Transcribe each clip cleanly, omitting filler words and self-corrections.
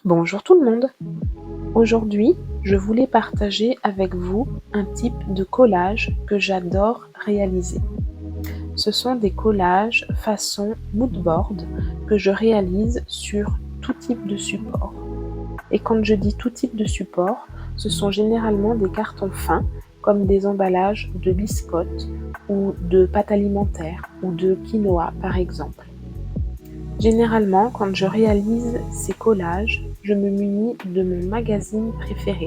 Bonjour tout le monde! Aujourd'hui, je voulais partager avec vous un type de collage que j'adore réaliser. Ce sont des collages façon moodboard que je réalise sur tout type de support. Et quand je dis tout type de support, ce sont généralement des cartons fins comme des emballages de biscottes ou de pâtes alimentaires ou de quinoa par exemple. Généralement, quand je réalise ces collages, je me munis de mon magazine préféré,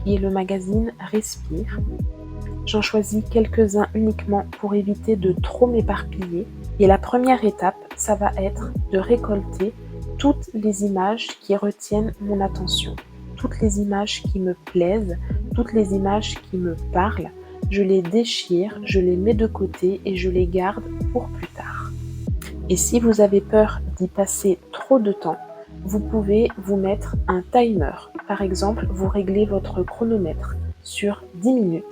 qui est le magazine Respire. J'en choisis quelques-uns uniquement pour éviter de trop m'éparpiller. Et la première étape, ça va être de récolter toutes les images qui retiennent mon attention, toutes les images qui me plaisent, toutes les images qui me parlent. Je les déchire, je les mets de côté et je les garde pour plus tard. Et si vous avez peur d'y passer trop de temps, vous pouvez vous mettre un timer. Par exemple, vous réglez votre chronomètre sur 10 minutes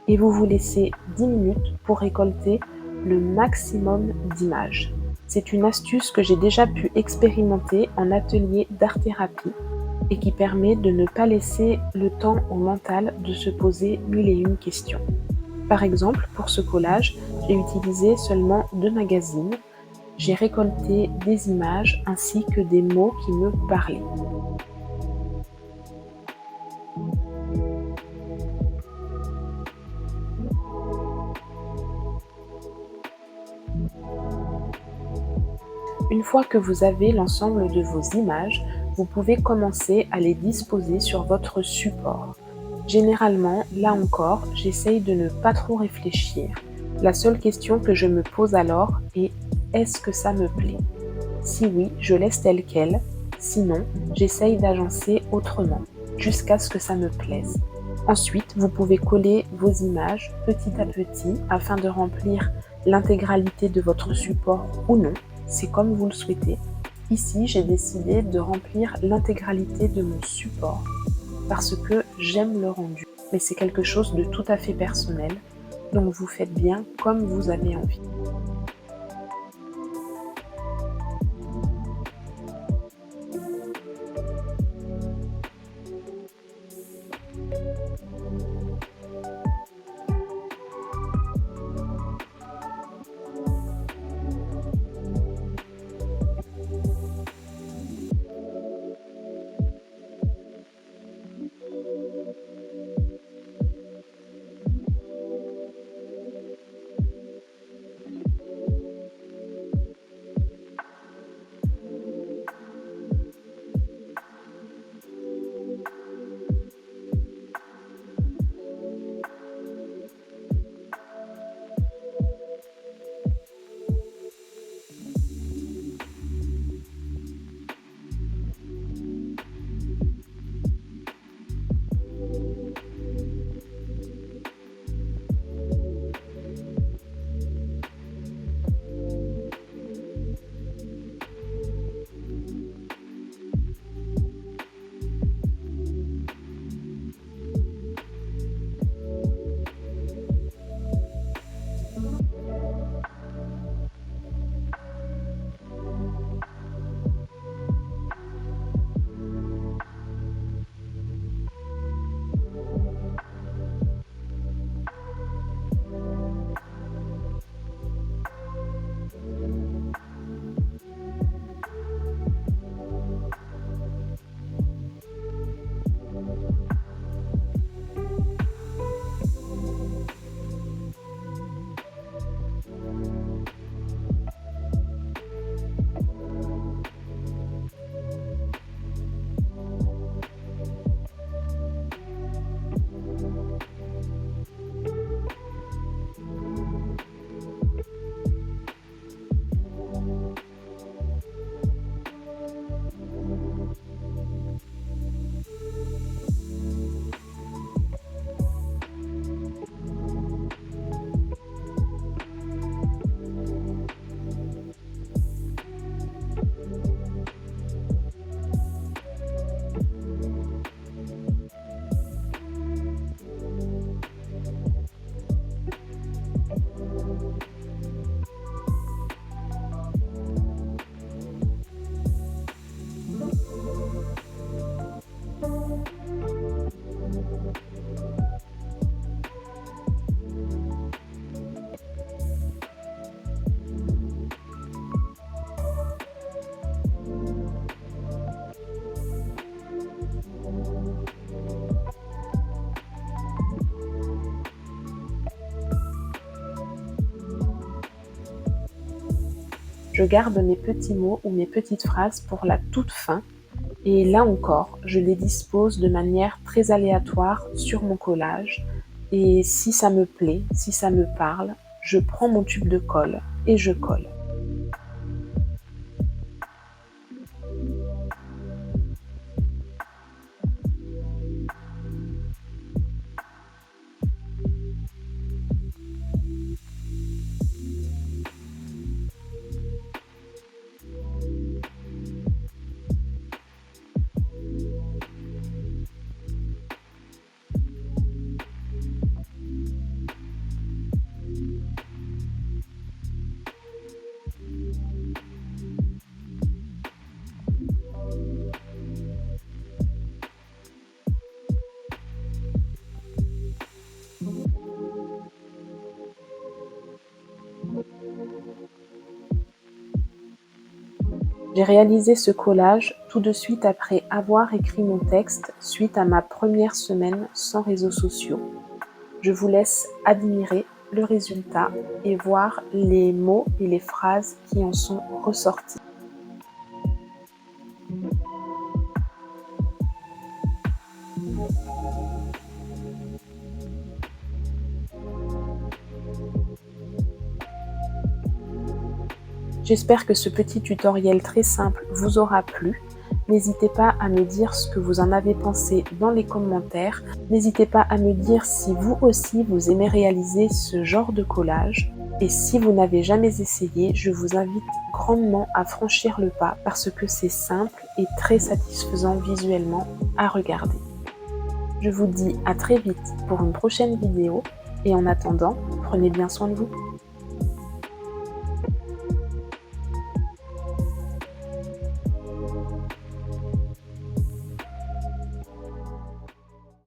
et vous vous laissez 10 minutes pour récolter le maximum d'images. C'est une astuce que j'ai déjà pu expérimenter en atelier d'art-thérapie et qui permet de ne pas laisser le temps au mental de se poser mille et une questions. Par exemple, pour ce collage, j'ai utilisé seulement 2 magazines. J'ai récolté des images ainsi que des mots qui me parlaient. Une fois que vous avez l'ensemble de vos images, vous pouvez commencer à les disposer sur votre support. Généralement, là encore, j'essaye de ne pas trop réfléchir. La seule question que je me pose alors est: est-ce que ça me plaît? Si oui, je laisse tel quel. Sinon, j'essaye d'agencer autrement, jusqu'à ce que ça me plaise. Ensuite, vous pouvez coller vos images petit à petit afin de remplir l'intégralité de votre support ou non, c'est comme vous le souhaitez. Ici, j'ai décidé de remplir l'intégralité de mon support parce que j'aime le rendu, mais c'est quelque chose de tout à fait personnel, donc vous faites bien comme vous avez envie. Je garde mes petits mots ou mes petites phrases pour la toute fin et là encore, je les dispose de manière très aléatoire sur mon collage et si ça me plaît, si ça me parle, je prends mon tube de colle et je colle. J'ai réalisé ce collage tout de suite après avoir écrit mon texte suite à ma première semaine sans réseaux sociaux. Je vous laisse admirer le résultat et voir les mots et les phrases qui en sont ressortis. J'espère que ce petit tutoriel très simple vous aura plu. N'hésitez pas à me dire ce que vous en avez pensé dans les commentaires. N'hésitez pas à me dire si vous aussi vous aimez réaliser ce genre de collage. Et si vous n'avez jamais essayé, je vous invite grandement à franchir le pas parce que c'est simple et très satisfaisant visuellement à regarder. Je vous dis à très vite pour une prochaine vidéo et en attendant, prenez bien soin de vous.